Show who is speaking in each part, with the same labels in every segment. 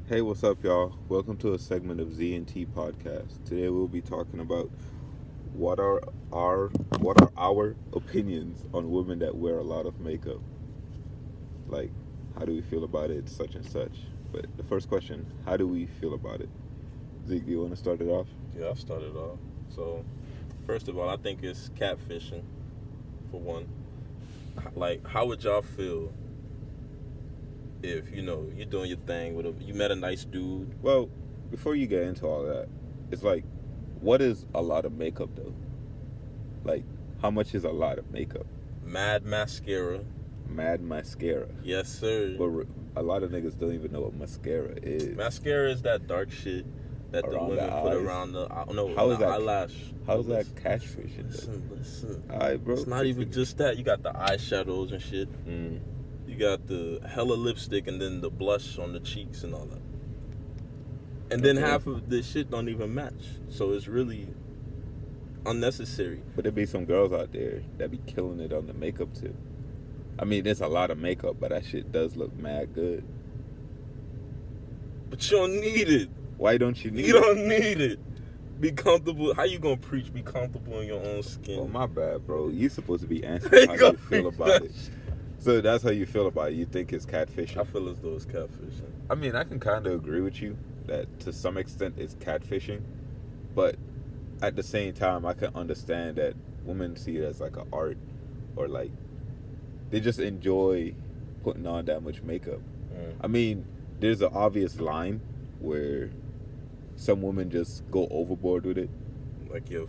Speaker 1: Hey, what's up, y'all? Welcome to a segment of ZnT podcast. Today we'll be talking about what are our what are our opinions on women that wear a lot of makeup. Like, how do we feel about it, such and such. But the first question, how do we feel about it? Zeke, do you want to start it off?
Speaker 2: Yeah, I'll start it off. So, first of all, I think it's catfishing, for one. Like, how would y'all feel if, you're doing your thing you met a nice dude?
Speaker 1: Well, before you get into all that, it's like, what is a lot of makeup though? Like, how much is a lot of makeup?
Speaker 2: Mad mascara.
Speaker 1: Mad mascara.
Speaker 2: Yes, sir.
Speaker 1: But a lot of niggas don't even know what mascara is.
Speaker 2: Mascara is that dark shit that the women put around the eyelash.
Speaker 1: How is that catfishing?
Speaker 2: Listen.
Speaker 1: All right, bro.
Speaker 2: It's not even just that. You got the eyeshadows and shit. You got the hella lipstick and then the blush on the cheeks and all that. And then half of this shit don't even match. So it's really unnecessary.
Speaker 1: But there be some girls out there that be killing it on the makeup too. I mean, there's a lot of makeup, but that shit does look mad good.
Speaker 2: But you don't need it.
Speaker 1: Why don't you need it?
Speaker 2: You don't need it. Be comfortable. How you gonna preach? Be comfortable in your own skin.
Speaker 1: Oh, my bad, bro. You supposed to be answering how you feel about it. So that's how you feel about it. You think it's catfishing?
Speaker 2: I feel as though it's catfishing.
Speaker 1: I mean, I can kind of agree with you that to some extent it's catfishing, but at the same time, I can understand that women see it as like an art, or like they just enjoy putting on that much makeup. I mean, there's an obvious line where some women just go overboard with it.
Speaker 2: Like your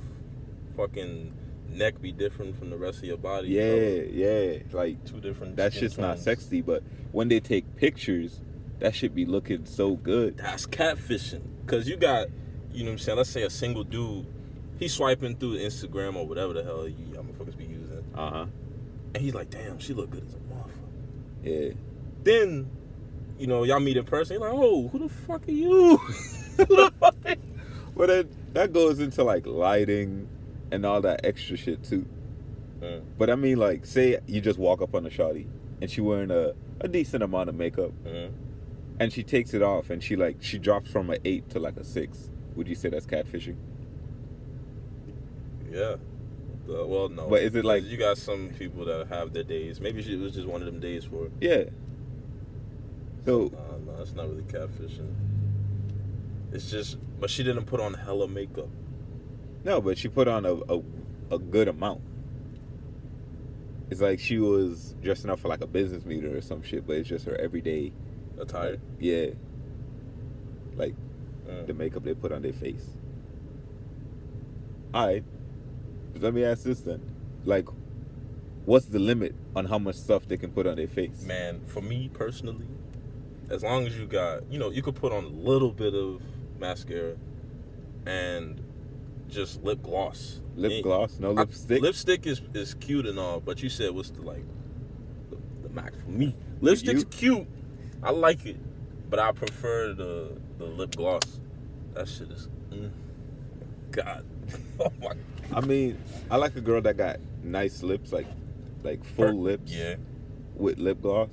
Speaker 2: fucking neck be different from the rest of your body.
Speaker 1: Yeah. Like
Speaker 2: two different.
Speaker 1: That shit's not sexy, but when they take pictures, that shit be looking so good.
Speaker 2: That's catfishing. Cause you got, you know what I'm saying? Let's say a single dude, he's swiping through Instagram or whatever the hell y'all motherfuckers be using. And he's like, damn, she look good as a motherfucker.
Speaker 1: Yeah.
Speaker 2: Then, y'all meet in person. You're like, oh, who the fuck are you? Who the fuck are you?
Speaker 1: Well, then that goes into like lighting and all that extra shit too. But I mean, like, say you just walk up on a shawty and she wearing a decent amount of makeup, and she takes it off and she drops from an 8 to like a 6. Would you say that's catfishing?
Speaker 2: Yeah. Well, no.
Speaker 1: But is it like
Speaker 2: you got some people that have their days? Maybe it was just one of them days for her.
Speaker 1: Yeah. So
Speaker 2: no, that's not really catfishing. It's just, but she didn't put on hella makeup.
Speaker 1: No, but she put on a good amount. It's like she was dressing up for like a business meeting or some shit, but it's just her everyday
Speaker 2: attire.
Speaker 1: Like, yeah. Like the makeup they put on their face. Alright. Let me ask this then. Like, what's the limit on how much stuff they can put on their face?
Speaker 2: Man, for me personally, as long as you got, you could put on a little bit of mascara and just lip gloss.
Speaker 1: Lip gloss? No lipstick?
Speaker 2: Lipstick is cute and all, but you said what's the max for me? Lipstick's cute. I like it, but I prefer the lip gloss. That shit is, God. Oh my God.
Speaker 1: I mean, I like a girl that got nice lips, like full lips.
Speaker 2: Yeah.
Speaker 1: With lip gloss.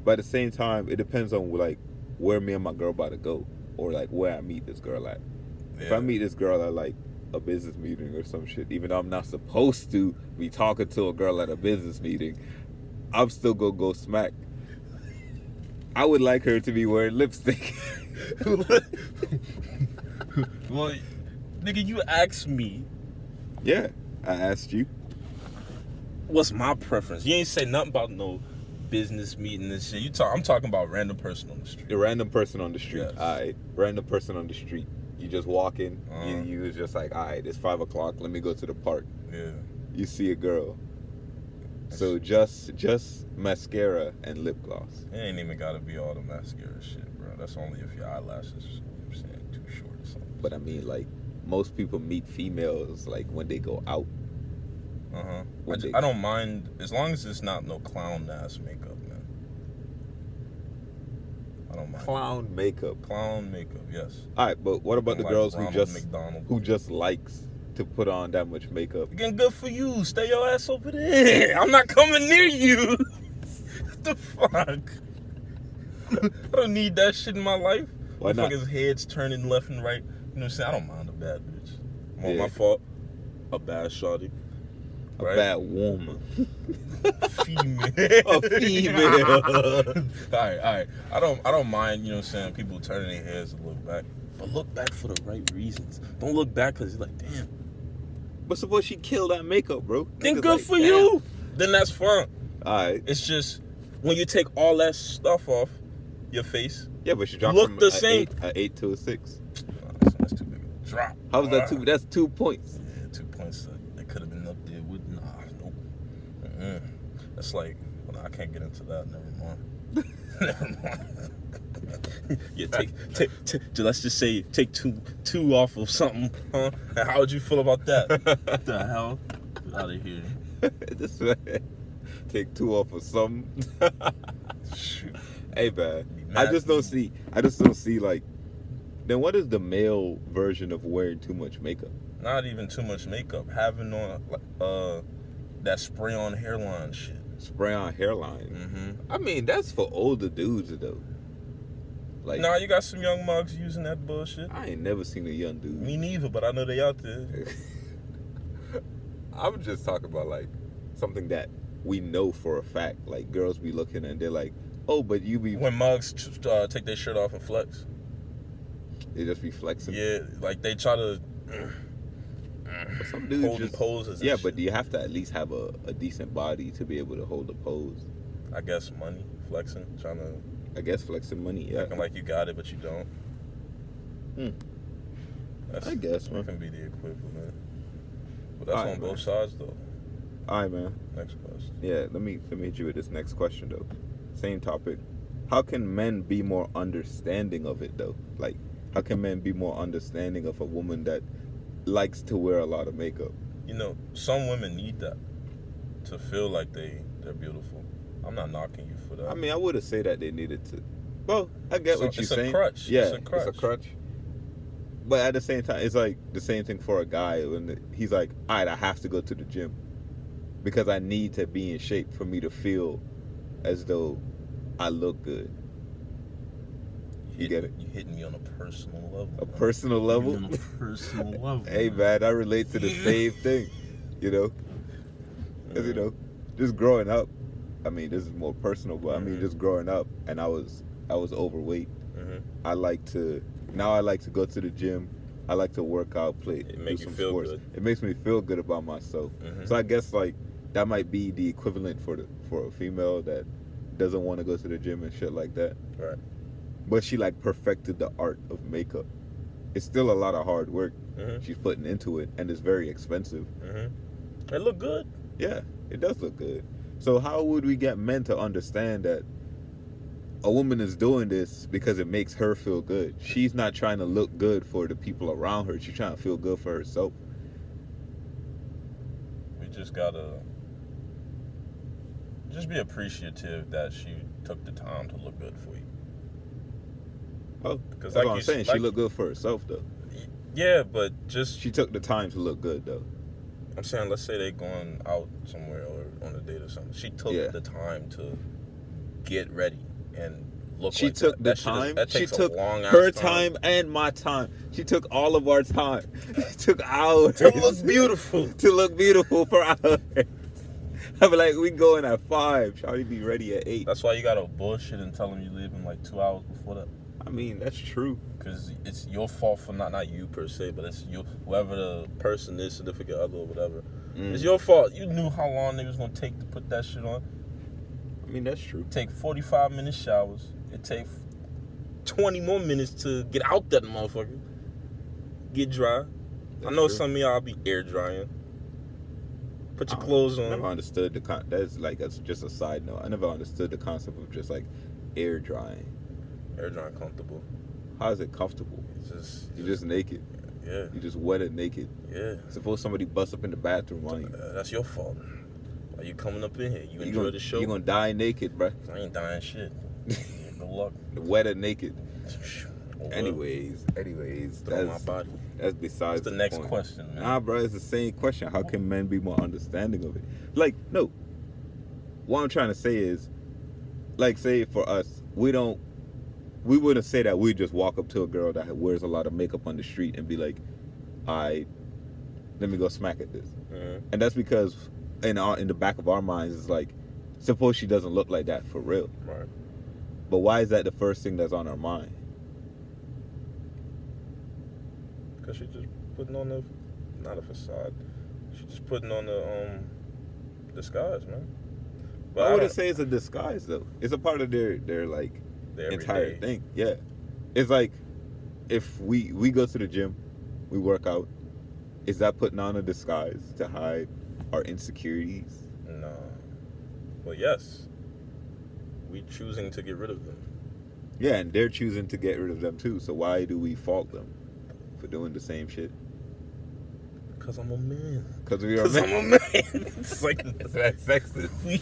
Speaker 1: But at the same time, it depends on like where me and my girl about to go, or like where I meet this girl at. Yeah. If I meet this girl at like a business meeting or some shit, even though I'm not supposed to be talking to a girl at a business meeting, I'm still gonna go smack. I would like her to be wearing lipstick.
Speaker 2: Well, nigga, you asked me.
Speaker 1: Yeah, I asked you.
Speaker 2: What's my preference? You ain't say nothing about no business meeting and shit. I'm talking about random person on the street.
Speaker 1: The random person on the street.
Speaker 2: Yes.
Speaker 1: Alright, random person on the street. You just walk in. You was just like, alright, it's 5 o'clock. Let me go to the park.
Speaker 2: Yeah.
Speaker 1: You see a girl. So just mascara and lip gloss.
Speaker 2: It ain't even gotta be all the mascara shit, bro. That's only if your eyelashes, too short or something.
Speaker 1: But I mean, like, most people meet females like when they go out.
Speaker 2: I don't mind as long as it's not no clown ass makeup, man. I don't mind.
Speaker 1: Clown makeup,
Speaker 2: yes.
Speaker 1: All right, but what about the girls
Speaker 2: McDonald.
Speaker 1: who just likes to put on that much makeup?
Speaker 2: Again, good for you. Stay your ass over there. I'm not coming near you. What the fuck? I don't need that shit in my life.
Speaker 1: Why not?
Speaker 2: Motherfuckers' heads turning left and right. You know what I'm saying? I don't mind a bad bitch. Well,
Speaker 1: Yeah.
Speaker 2: my fault. A bad shawty.
Speaker 1: A
Speaker 2: Right?
Speaker 1: bad woman.
Speaker 2: Female.
Speaker 1: A female.
Speaker 2: Alright. I don't mind, you know what I'm saying, people turning their heads to look back. But look back for the right reasons. Don't look back because you're like, damn.
Speaker 1: But suppose she killed that makeup, bro.
Speaker 2: Then
Speaker 1: Niggas
Speaker 2: good
Speaker 1: like,
Speaker 2: for
Speaker 1: damn.
Speaker 2: you. Then that's fine.
Speaker 1: Alright.
Speaker 2: It's just when you take all that stuff off your face.
Speaker 1: Yeah, but she dropped
Speaker 2: Look
Speaker 1: from
Speaker 2: the same.
Speaker 1: an 8 to a 6.
Speaker 2: That's too big a drop.
Speaker 1: How was that 2? That's 2 points.
Speaker 2: Yeah, 2 points. That could have been up there with nope. That's like, well, I can't get into that. Never mind. Never mind. Yeah, take. Let's just say take two off of something, huh? And how would you feel about that? What the hell? Get out of here.
Speaker 1: This man take 2 off of something.
Speaker 2: Shoot.
Speaker 1: Hey, man. I just don't see like. Then what is the male version of wearing too much makeup?
Speaker 2: Not even too much makeup. Having on that spray on hairline shit.
Speaker 1: Spray on hairline.
Speaker 2: Mm-hmm.
Speaker 1: I mean, that's for older dudes though. Like,
Speaker 2: Nah, you got some young mugs using that bullshit.
Speaker 1: I ain't never seen a young dude.
Speaker 2: Me neither, but I know they out there.
Speaker 1: I'm just talking about like something that we know for a fact. Like girls be looking and they're like, "Oh, but you be."
Speaker 2: When mugs take their shirt off and flex.
Speaker 1: They just be flexing.
Speaker 2: Yeah, like they try to
Speaker 1: But some dudes
Speaker 2: hold
Speaker 1: just
Speaker 2: poses.
Speaker 1: yeah, but you have to at least have a decent body to be able to hold a pose.
Speaker 2: I guess money flexing, trying to
Speaker 1: I guess flexing money. Yeah,
Speaker 2: acting like you got it, but you don't.
Speaker 1: I guess, man.
Speaker 2: That can be the equivalent. But that's
Speaker 1: All right,
Speaker 2: on both
Speaker 1: man.
Speaker 2: sides, though.
Speaker 1: All right, man.
Speaker 2: Next question.
Speaker 1: Yeah, let me hit you with this next question though. Same topic. How can men be more understanding of it though? Like, how can men be more understanding of a woman that likes to wear a lot of makeup?
Speaker 2: You know, some women need that to feel like they're beautiful. I'm not knocking you for that.
Speaker 1: I mean, I wouldn't say that they needed to. Well, I get what you're
Speaker 2: it's
Speaker 1: saying.
Speaker 2: a crutch.
Speaker 1: Yeah,
Speaker 2: It's a crutch.
Speaker 1: But at the same time, it's like the same thing for a guy when he's like, "All right, I have to go to the gym because I need to be in shape for me to feel as though I look good." You get it?
Speaker 2: You hitting me on a personal level.
Speaker 1: A personal level?
Speaker 2: On a personal level.
Speaker 1: Hey, man, I relate to the same thing, you know? Because, you know, just growing up, I mean, this is more personal, but I mean, just growing up, and I was overweight.
Speaker 2: Mm-hmm.
Speaker 1: I like to go to the gym. I like to work out, do some sports.
Speaker 2: Good.
Speaker 1: It makes me feel good about myself.
Speaker 2: Mm-hmm.
Speaker 1: So I guess like that might be the equivalent for a female that doesn't want to go to the gym and shit like that.
Speaker 2: Right.
Speaker 1: But she like perfected the art of makeup. It's still a lot of hard work she's putting into it, and it's very expensive.
Speaker 2: Mm-hmm. It look good.
Speaker 1: Yeah, it does look good. So how would we get men to understand that a woman is doing this because it makes her feel good? She's not trying to look good for the people around her. She's trying to feel good for herself.
Speaker 2: We just gotta just be appreciative that she took the time to look good for you.
Speaker 1: Oh,
Speaker 2: Because
Speaker 1: that's what I'm saying. She looked good for herself, though.
Speaker 2: Yeah, but just
Speaker 1: She took the time to look good, though.
Speaker 2: I'm saying, let's say they going out somewhere or on a date or something. She took the time to get ready and look.
Speaker 1: She
Speaker 2: like
Speaker 1: took
Speaker 2: that.
Speaker 1: the time.
Speaker 2: That
Speaker 1: She
Speaker 2: takes
Speaker 1: took
Speaker 2: a long
Speaker 1: her
Speaker 2: ass
Speaker 1: time and my time. She took all of our time. It took hours
Speaker 2: to look beautiful.
Speaker 1: To look beautiful for hours. I be like, we going at 5. Shawty be ready at 8.
Speaker 2: That's why you gotta bullshit and tell them you leave in like 2 hours before that.
Speaker 1: I mean, that's true.
Speaker 2: Because it's your fault for not you per se, but it's you, whoever the person is, significant other or whatever. It's your fault. You knew how long it was gonna take to put that shit on.
Speaker 1: I mean, that's true.
Speaker 2: Take 45-minute showers. It take 20 more minutes to get out that motherfucker. Get dry.
Speaker 1: That's
Speaker 2: I know
Speaker 1: true.
Speaker 2: some of y'all be air drying. Put your clothes
Speaker 1: I
Speaker 2: on.
Speaker 1: never understood that's like, that's just a side note. I never understood the concept of just like air drying.
Speaker 2: Air drying comfortable.
Speaker 1: How is it comfortable? You're just naked.
Speaker 2: Yeah.
Speaker 1: You just wet it naked.
Speaker 2: Yeah.
Speaker 1: Suppose somebody busts up in the bathroom on you.
Speaker 2: That's your fault. Why you coming up in here? You enjoy
Speaker 1: gonna,
Speaker 2: the show?
Speaker 1: You're gonna die naked, bruh.
Speaker 2: I ain't dying shit. Good luck.
Speaker 1: Wet it naked.
Speaker 2: Oh,
Speaker 1: Anyways,
Speaker 2: throw my body.
Speaker 1: that's besides
Speaker 2: What's the next
Speaker 1: point.
Speaker 2: question, man?
Speaker 1: Nah, bro, it's the same question. How can men be more understanding of it? Like, no. What I'm trying to say is, like, say for us, we don't we wouldn't say that. We'd just walk up to a girl that wears a lot of makeup on the street and be like, "I, let me go smack at this."
Speaker 2: Mm-hmm.
Speaker 1: And that's because in the back of our minds, it's like, suppose she doesn't look like that for real.
Speaker 2: Right.
Speaker 1: But why is that the first thing that's on our mind?
Speaker 2: Because she's just putting on not a facade. She's just putting on the disguise, man. But
Speaker 1: I wouldn't say it's a disguise though. It's a part of their like
Speaker 2: their
Speaker 1: entire
Speaker 2: everyday.
Speaker 1: thing. Yeah, it's like if we go to the gym, we work out. Is that putting on a disguise to hide our insecurities?
Speaker 2: No. Well, yes. We choosing to get rid of them.
Speaker 1: Yeah, and they're choosing to get rid of them too. So why do we fault them for doing the same shit?
Speaker 2: Because I'm a man.
Speaker 1: Because we are
Speaker 2: Because I'm a man. It's like
Speaker 1: That's sexist.
Speaker 2: we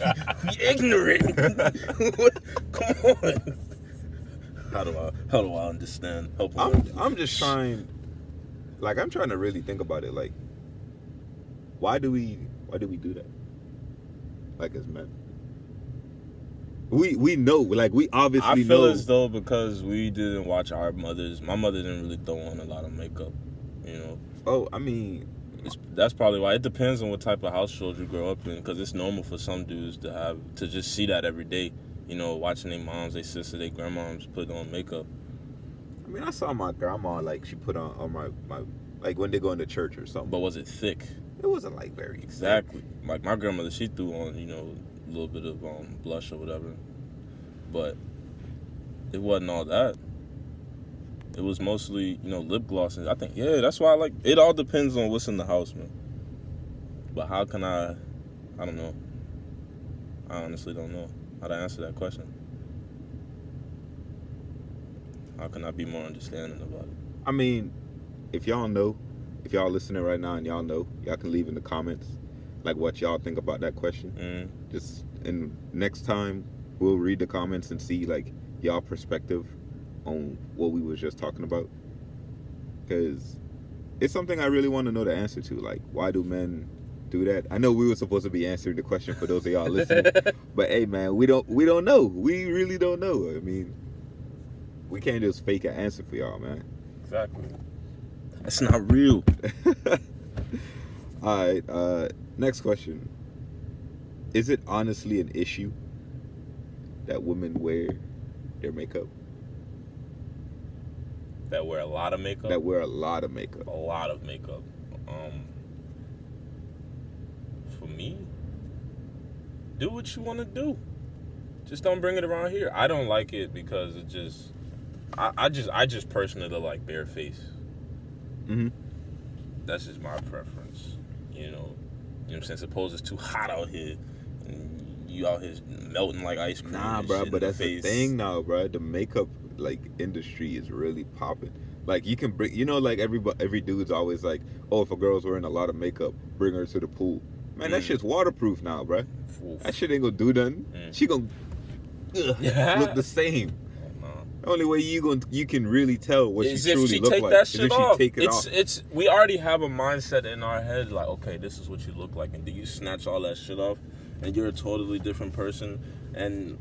Speaker 2: ignorant. Come on. How do I understand? Help me.
Speaker 1: I'm just trying. Like I'm trying to really think about it. Like, why do we do that? Like as men, we know. Like we obviously
Speaker 2: I feel
Speaker 1: know.
Speaker 2: as though because we didn't watch our mothers. My mother didn't really throw on a lot of makeup. You know.
Speaker 1: Oh, I mean,
Speaker 2: That's probably why. It depends on what type of household you grow up in, because it's normal for some dudes to just see that every day. You know, watching their moms, their sisters, their grandmoms put on makeup.
Speaker 1: I mean, I saw my grandma like she put on my like when they go into church or something.
Speaker 2: But was it thick?
Speaker 1: It wasn't like very
Speaker 2: Exactly. Like my grandmother, she threw on, a little bit of blush or whatever. But it wasn't all that. It was mostly, lip gloss. And I think, that's why I like, it all depends on what's in the house, man. But how can I don't know. I honestly don't know how to answer that question. How can I be more understanding about it?
Speaker 1: I mean, if y'all know, if y'all listening right now and y'all know, y'all can leave in the comments like what y'all think about that question.
Speaker 2: Mm.
Speaker 1: And next time we'll read the comments and see like y'all perspective on what we was just talking about, because it's something I really want to know the answer to. Like, why do men do that? I know we were supposed to be answering the question for those of y'all listening, but hey, man, we don't know. We really don't know. I mean, we can't just fake an answer for y'all, man.
Speaker 2: Exactly. That's not real.
Speaker 1: All right. Next question. Is it honestly an issue that women wear their makeup?
Speaker 2: That wear a lot of makeup?
Speaker 1: That wear a lot of makeup.
Speaker 2: A lot of makeup. For me, do what you want to do. Just don't bring it around here. I don't like it because it just... I just personally like bare face.
Speaker 1: Mm-hmm.
Speaker 2: That's just my preference. You know what I'm saying? Suppose it's too hot out here and you out here melting like ice cream.
Speaker 1: Nah,
Speaker 2: and
Speaker 1: bro,
Speaker 2: shit
Speaker 1: but
Speaker 2: in
Speaker 1: that's the
Speaker 2: face.
Speaker 1: thing now, bro. The makeup like industry is really popping. Like you can bring, like every dude's always like, oh, if a girl's wearing a lot of makeup, bring her to the pool. Man, that shit's waterproof now, bro.
Speaker 2: Oof.
Speaker 1: That shit ain't gonna do nothing. She gonna look the same. The only way you can really tell what
Speaker 2: is
Speaker 1: she
Speaker 2: if
Speaker 1: truly
Speaker 2: she
Speaker 1: look
Speaker 2: take
Speaker 1: like
Speaker 2: that
Speaker 1: is
Speaker 2: shit
Speaker 1: if she
Speaker 2: off.
Speaker 1: take it off.
Speaker 2: It's we already have a mindset in our head like, okay, this is what you look like, and then you snatch all that shit off, and you're a totally different person. And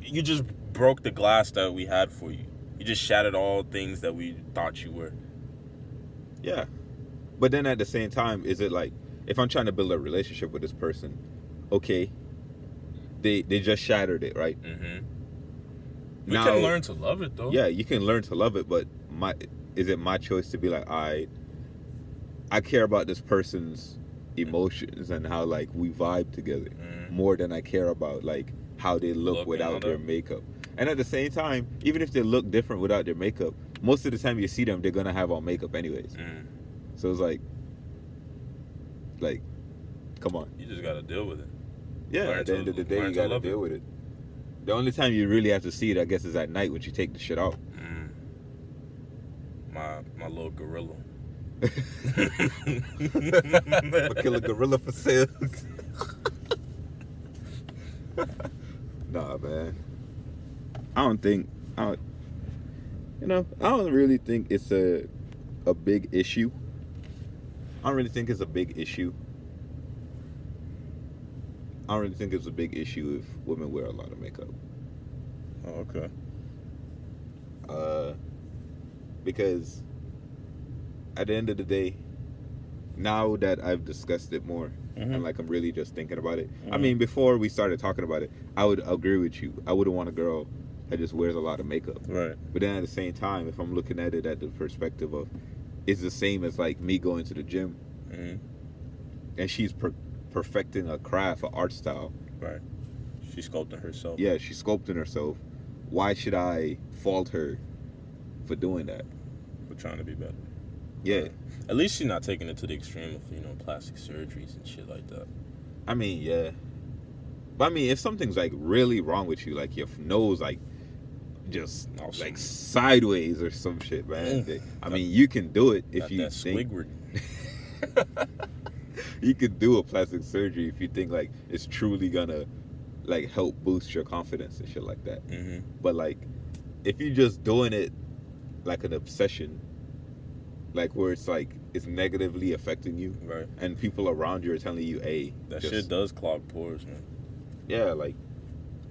Speaker 2: you just broke the glass that we had for you. You just shattered all things that we thought you were.
Speaker 1: Yeah, but then at the same time, is it like if I'm trying to build a relationship with this person, okay, they just shattered it, right?
Speaker 2: Mm-hmm. We
Speaker 1: Now,
Speaker 2: can learn to love it though.
Speaker 1: Yeah, you can learn to love it, but is it my choice to be like, I care about this person's emotions and how like we vibe together more than I care about like how they look without their makeup. And at the same time, even if they look different without their makeup, most of the time you see them, they're gonna have on makeup anyways. So it's like, come on.
Speaker 2: You just gotta deal with it.
Speaker 1: Yeah, at the end of the day, you gotta deal with it. The only time you really have to see it, I guess, is at night when you take the shit off.
Speaker 2: My little gorilla.
Speaker 1: A killer gorilla for sale. Nah, man. I don't really think it's a big issue. I don't really think it's a big issue. I don't really think it's a big issue if women wear a lot of makeup.
Speaker 2: Oh, okay.
Speaker 1: because at the end of the day, now that I've discussed it more and like I'm really just thinking about it. I mean, before we started talking about it, I would agree with you. I wouldn't want a girl that just wears a lot of makeup.
Speaker 2: Right.
Speaker 1: But then at the same time, if I'm looking at it at the perspective of, it's the same as like me going to the gym, and she's perfecting a craft, an art style.
Speaker 2: Right. She's sculpting herself.
Speaker 1: Yeah, she's sculpting herself. Why should I fault her for doing that?
Speaker 2: For trying to be better.
Speaker 1: Yeah.
Speaker 2: At least she's not taking it to the extreme of, you know, plastic surgeries and shit like that.
Speaker 1: I mean, yeah. But I mean, if something's like really wrong with you, like your nose, like just
Speaker 2: Awesome.
Speaker 1: like sideways or some shit, man. I mean, you can do it if
Speaker 2: Got
Speaker 1: you
Speaker 2: that
Speaker 1: think.
Speaker 2: Squidward.
Speaker 1: You could do a plastic surgery if you think like it's truly gonna like help boost your confidence and shit like that. But like, if you're just doing it like an obsession, like where it's like it's negatively affecting you,
Speaker 2: Right.
Speaker 1: and people around you are telling you, "Hey,
Speaker 2: That
Speaker 1: just,
Speaker 2: shit does clog pores, man.
Speaker 1: yeah, like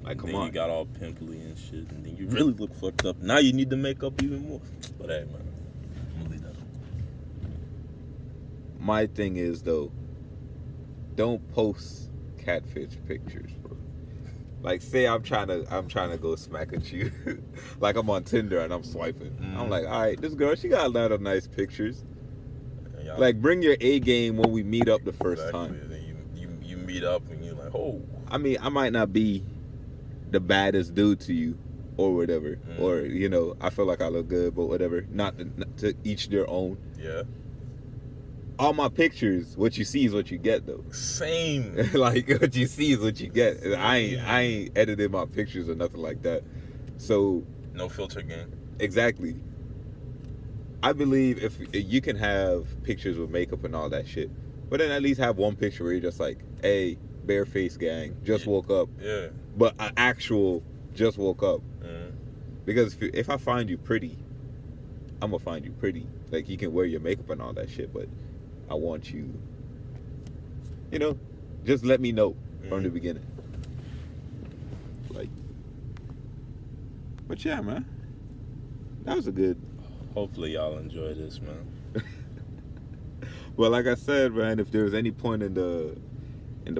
Speaker 1: come
Speaker 2: then
Speaker 1: on."
Speaker 2: you got all pimply and shit, and then you really look fucked up. Now you need to make up even more. But hey, man, I'm gonna leave that alone.
Speaker 1: My thing is though, don't post catfish pictures, bro. Like, say I'm trying to go smack at you, like I'm on Tinder and I'm swiping. I'm like, all right, this girl, she got a lot of nice pictures. Like, bring your A game when we meet up the first time.
Speaker 2: And then you meet up and you're like, oh.
Speaker 1: I mean, I might not be the baddest dude to you, or whatever, or you know, I feel like I look good, but whatever. Not to each their own.
Speaker 2: Yeah.
Speaker 1: All my pictures, what you see is what you get, though.
Speaker 2: Same.
Speaker 1: Like, what you see is what you get. I ain't edited my pictures or nothing like that. So
Speaker 2: No filter game.
Speaker 1: exactly. I believe if you can have pictures with makeup and all that shit, but then at least have one picture where you're just like, hey, bare face gang, just woke up.
Speaker 2: Yeah.
Speaker 1: But an actual just woke up. Because if I find you pretty, I'm gonna find you pretty. Like, you can wear your makeup and all that shit, but I want you, you know, just let me know from the beginning. Like, but yeah, man, that was a good.
Speaker 2: Hopefully y'all enjoy this, man.
Speaker 1: Well, like I said, man, if there was any point in the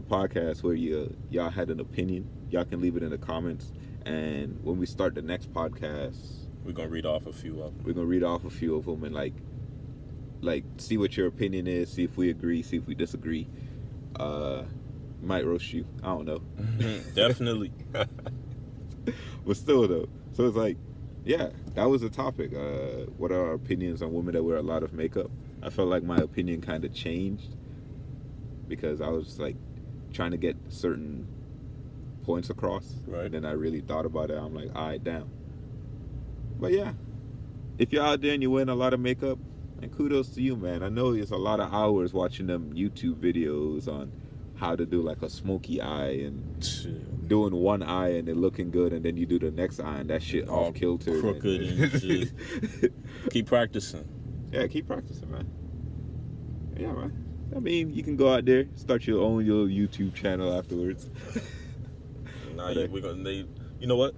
Speaker 1: podcast where y'all had an opinion, y'all can leave it in the comments. And when we start the next podcast,
Speaker 2: We're gonna read off a few of them.
Speaker 1: we're gonna read off a few of them and like see what your opinion is, see if we agree, see if we disagree. Might roast you, I don't know.
Speaker 2: Definitely.
Speaker 1: But still though, so it's like, yeah, that was the topic. What are our opinions on women that wear a lot of makeup? I felt like my opinion kind of changed because I was like trying to get certain points across,
Speaker 2: Right.
Speaker 1: and then I really thought about it. I'm like, all right, damn. But yeah, if you're out there and you're wearing a lot of makeup, and kudos to you, man. I know it's a lot of hours watching them YouTube videos on how to do like a smoky eye and doing one eye and then looking good, and then you do the next eye and that shit
Speaker 2: All
Speaker 1: off kilter,
Speaker 2: crooked and shit. Keep practicing.
Speaker 1: Yeah, keep practicing, man. Yeah, man. I mean, you can go out there, start your own little YouTube channel afterwards.
Speaker 2: Nah, we're gonna. You know what?